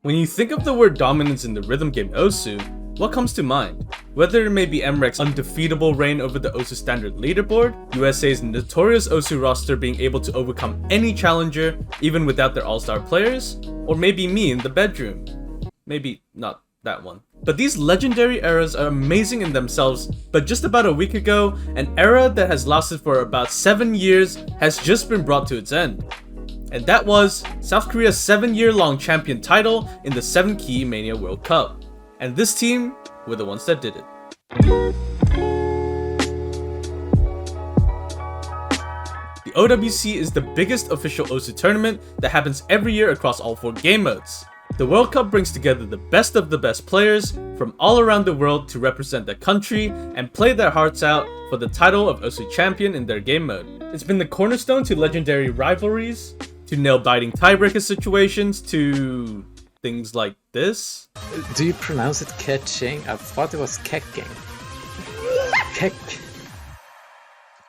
When you think of the word dominance in the rhythm game Osu, what comes to mind? Whether it may be MREC's undefeatable reign over the Osu standard leaderboard, USA's notorious Osu roster being able to overcome any challenger even without their all-star players, or maybe me in the bedroom. Maybe not that one. But these legendary eras are amazing in themselves, but just about a week ago, an era that has lasted for about 7 years has just been brought to its end. And that was South Korea's 7-year-long champion title in the 7-key Mania World Cup. And this team were the ones that did it. The OWC is the biggest official Osu tournament that happens every year across all 4 game modes. The World Cup brings together the best of the best players from all around the world to represent their country and play their hearts out for the title of Osu champion in their game mode. It's been the cornerstone to legendary rivalries, to nail-biting tiebreaker situations, to things like this. Do you pronounce it catching? I thought it was kecking.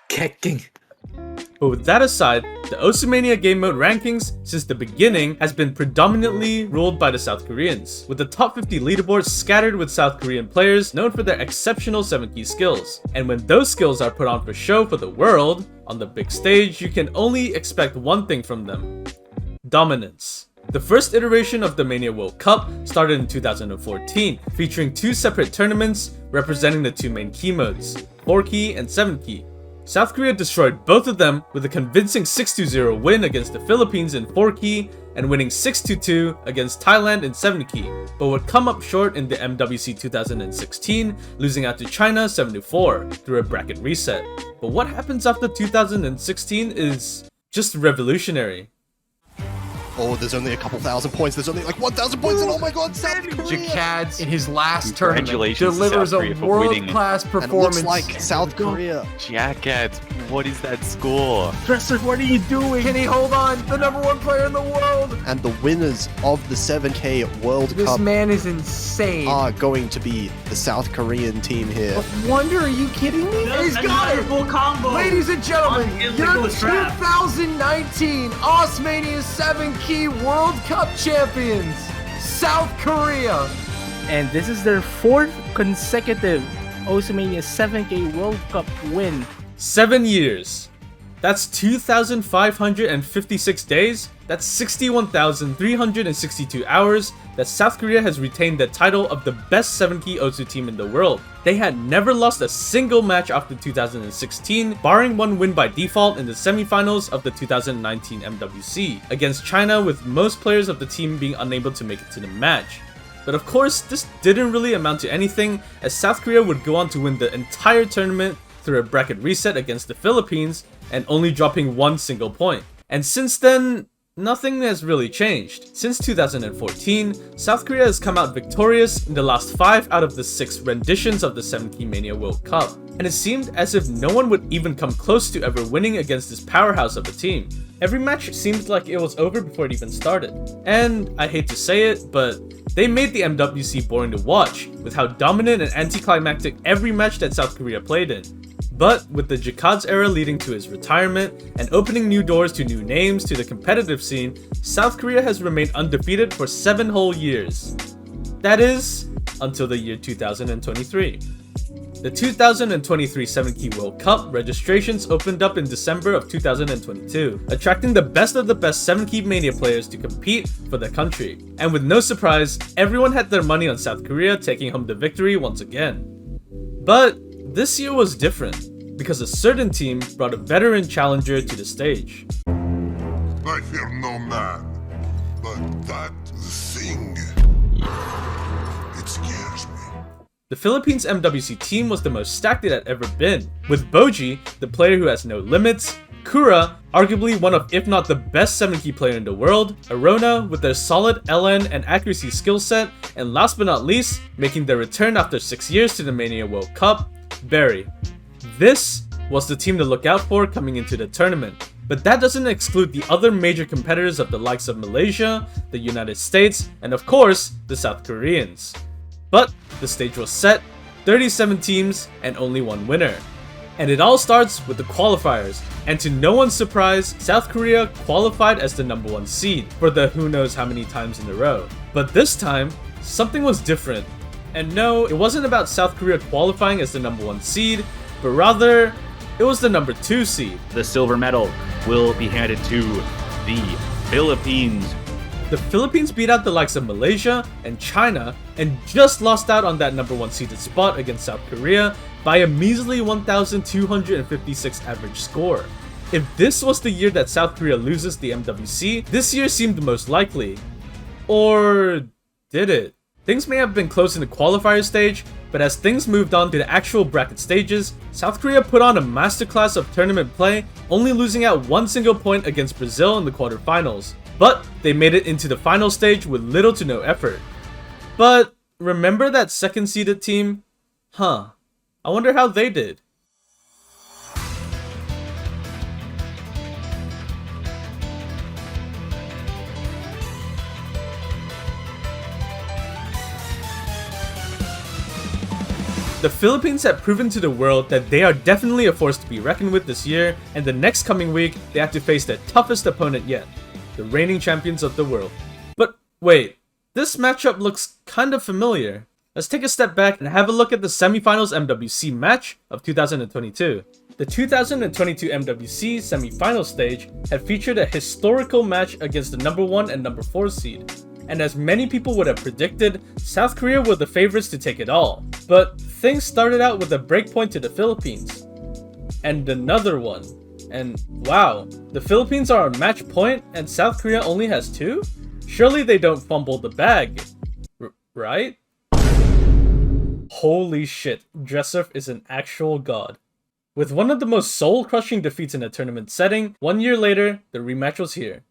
Kecking. But with that aside, the Osumania game mode rankings since the beginning has been predominantly ruled by the South Koreans, with the top 50 leaderboards scattered with South Korean players known for their exceptional 7-key skills. And when those skills are put on for show for the world, on the big stage, you can only expect one thing from them: dominance. The first iteration of the Mania World Cup started in 2014, featuring 2 separate tournaments representing the 2 main key modes, 4-key and 7-key. South Korea destroyed both of them with a convincing 6-0 win against the Philippines in 4-key and winning 6-2 against Thailand in 7-key, but would come up short in the MWC 2016, losing out to China 7-4 through a bracket reset. But what happens after 2016 is just revolutionary. Oh, there's only a couple thousand points. There's only like 1,000 points, and oh my god, South Korea! Kibitz in his last tournament Congratulations to delivers South a Korea for winning. world-class And it performance. looks like South Korea. Jackads, what is that score? Dresser, what are you doing? Can he hold on? The #1 player in the world. And the winners of the 7K World This Cup man is insane. are going to be the South Korean team here. Wonder, are you kidding me? He's got it. Full combo. Ladies and gentlemen, On your Nicholas Trap. 2019 Osmania 7-key World Cup champions, South Korea. And this is their 4th consecutive Osumania 7K World Cup win. 7 years. That's 2,556 days. That's 61,362 hours that South Korea has retained the title of the best 7-key Osu team in the world. They had never lost a single match after 2016, barring one win by default in the semifinals of the 2019 MWC against China, with most players of the team being unable to make it to the match. But of course, this didn't really amount to anything, as South Korea would go on to win the entire tournament through a bracket reset against the Philippines and only dropping 1 single point. And since then, nothing has really changed. Since 2014, South Korea has come out victorious in the last 5 out of the 6 renditions of the 7-key Mania World Cup, and it seemed as if no one would even come close to ever winning against this powerhouse of a team. Every match seemed like it was over before it even started. And I hate to say it, but they made the MWC boring to watch, with how dominant and anticlimactic every match that South Korea played in. But with the Jacad's era leading to his retirement and opening new doors to new names to the competitive scene, South Korea has remained undefeated for 7 whole years. That is, until the year 2023. The 2023 7-key World Cup registrations opened up in December of 2022, attracting the best of the best 7-key Mania players to compete for their country. And with no surprise, everyone had their money on South Korea taking home the victory once again. But this year was different, because a certain team brought a veteran challenger to the stage. I fear no man, but that thing, it scares me. The Philippines MWC team was the most stacked it had ever been, with Boji, the player who has no limits, Kura, arguably one of if not the best 7-key player in the world, Arona with their solid LN and accuracy skill set, and last but not least, making their return after 6 years to the Mania World Cup, Barry. This was the team to look out for coming into the tournament. But that doesn't exclude the other major competitors of the likes of Malaysia, the United States, and of course, the South Koreans. But the stage was set, 37 teams, and only 1 winner. And it all starts with the qualifiers, and to no one's surprise, South Korea qualified as the #1 seed for the who knows how many times in a row. But this time, something was different. And no, it wasn't about South Korea qualifying as the number 1 seed, but rather, it was the number 2 seed. The silver medal will be handed to the Philippines. The Philippines beat out the likes of Malaysia and China and just lost out on that number 1 seeded spot against South Korea by a measly 1,256 average score. If this was the year that South Korea loses the MWC, this year seemed the most likely. Or did it? Things may have been close in the qualifier stage, but as things moved on to the actual bracket stages, South Korea put on a masterclass of tournament play, only losing out 1 single point against Brazil in the quarterfinals. But they made it into the final stage with little to no effort. But remember that second seeded team? I wonder how they did. The Philippines have proven to the world that they are definitely a force to be reckoned with this year, and the next coming week, they have to face their toughest opponent yet, the reigning champions of the world. But wait, this matchup looks kinda familiar. Let's take a step back and have a look at the semifinals MWC match of 2022. The 2022 MWC semifinal stage had featured a historical match against the number 1 and number 4 seed. And as many people would have predicted, South Korea were the favorites to take it all. But things started out with a breakpoint to the Philippines. And another one. And wow, the Philippines are on match point and South Korea only has 2? Surely they don't fumble the bag, right? Holy shit, Dressurf is an actual god. With one of the most soul-crushing defeats in a tournament setting, 1 year later, the rematch was here.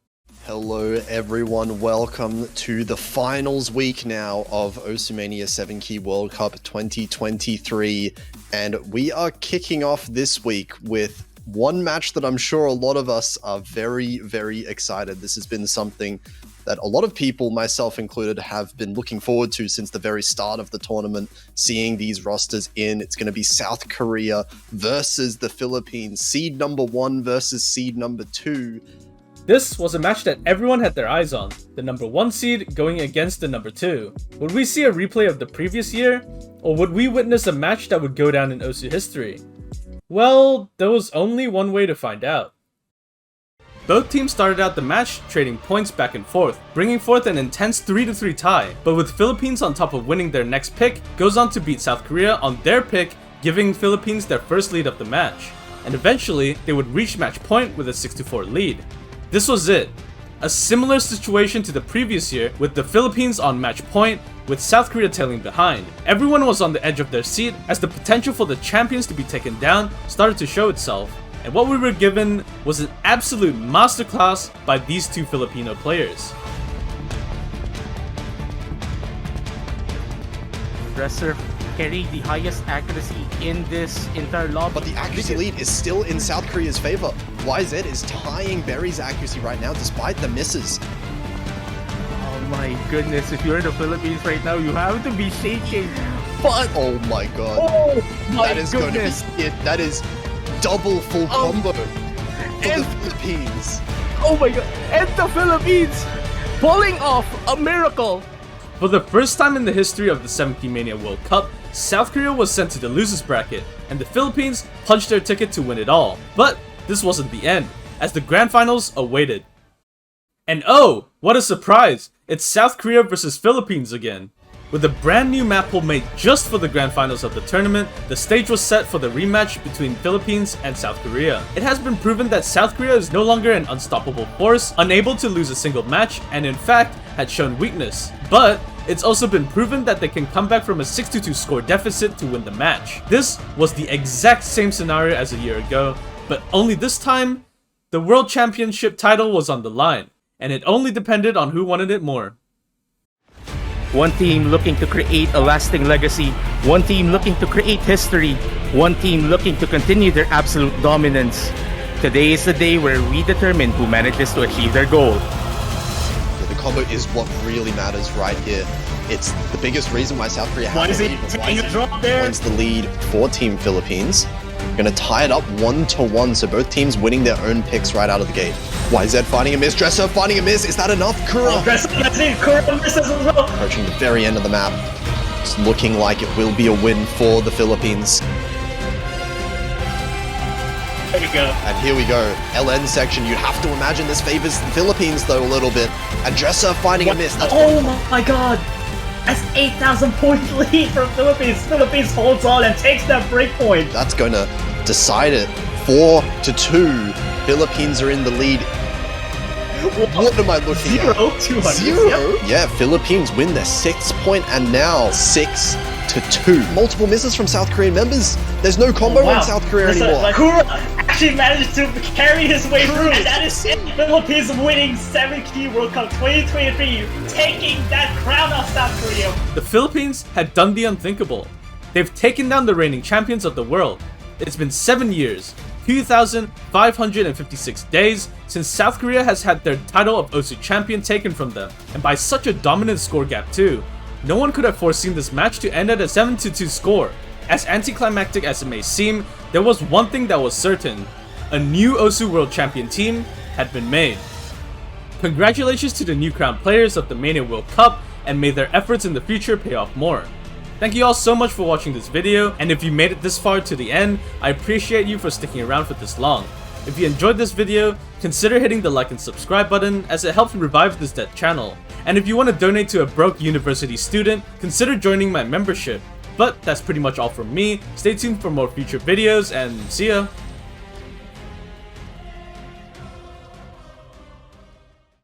Hello everyone, welcome to the finals week now of Osumania 7 Key World Cup 2023, and we are kicking off this week with one match that I'm sure a lot of us are very, very excited. This has been something that a lot of people, myself included, have been looking forward to since the very start of the tournament, seeing these rosters in. It's going to be South Korea versus the Philippines, seed number 1 versus seed number 2. This was a match that everyone had their eyes on, the number 1 seed going against the number 2. Would we see a replay of the previous year, or would we witness a match that would go down in Osu history? Well, there was only one way to find out. Both teams started out the match trading points back and forth, bringing forth an intense 3-3 tie, but with Philippines on top of winning their next pick, goes on to beat South Korea on their pick, giving Philippines their first lead of the match. And eventually, they would reach match point with a 6-4 lead. This was it. A similar situation to the previous year with the Philippines on match point, with South Korea tailing behind. Everyone was on the edge of their seat as the potential for the champions to be taken down started to show itself. And what we were given was an absolute masterclass by these 2 Filipino players. Dressurf carried the highest accuracy in this entire lobby. But the accuracy lead is still in South Korea's favor. YZ is tying Berry's accuracy right now despite the misses. Oh my goodness, if you're in the Philippines right now, you have to be shaking. But Oh my god. oh my That is goodness. going to be it. That is double full combo for the Philippines. Oh my god. And the Philippines pulling off a miracle. For the first time in the history of the 7 Key Mania World Cup, South Korea was sent to the losers bracket, and the Philippines punched their ticket to win it all. But this wasn't the end, as the grand finals awaited. And oh, what a surprise! It's South Korea versus Philippines again. With a brand new map pool made just for the grand finals of the tournament, the stage was set for the rematch between Philippines and South Korea. It has been proven that South Korea is no longer an unstoppable force, unable to lose a single match, and in fact, had shown weakness. But it's also been proven that they can come back from a 6-2 score deficit to win the match. This was the exact same scenario as a year ago, but only this time, the World Championship title was on the line, and it only depended on who wanted it more. One team looking to create a lasting legacy, one team looking to create history, one team looking to continue their absolute dominance. Today is the day where we determine who manages to achieve their goal. The combo is what really matters right here. It's the biggest reason why South Korea has the lead. Wins the lead for Team Philippines. Gonna tie it up 1-1, so both teams winning their own picks right out of the gate. YZ finding a miss, Dresser finding a miss. Is that enough? Kura approaching the very end of the map. It's looking like it will be a win for the Philippines. There you go. And here we go. LN section. You'd have to imagine this favors the Philippines though a little bit. And Dresser finding a miss. That's Oh my god! That's 8,000 point lead for Philippines. Philippines holds on and takes that break point. That's going to decide it. 4-2. Philippines are in the lead. What am I looking at? 0-200. 0? Yep. Yeah, Philippines win their 6th point and now 6-2. Multiple misses from South Korean members. There's no combo in South Korea anymore. Kura actually managed to carry his way through, and that is it. Philippines winning 7-Key World Cup 2023, taking that crown off South Korea. The Philippines had done the unthinkable. They've taken down the reigning champions of the world. It's been 7 years, 2,556 days since South Korea has had their title of OSU champion taken from them, and by such a dominant score gap too. No one could have foreseen this match to end at a 7-2 score. As anticlimactic as it may seem, there was one thing that was certain. A new OSU World Champion team had been made. Congratulations to the new crowned players of the Mania World Cup, and may their efforts in the future pay off more. Thank you all so much for watching this video, and if you made it this far to the end, I appreciate you for sticking around for this long. If you enjoyed this video, consider hitting the like and subscribe button as it helps revive this dead channel. And if you want to donate to a broke university student, consider joining my membership. But that's pretty much all from me. Stay tuned for more future videos and see ya!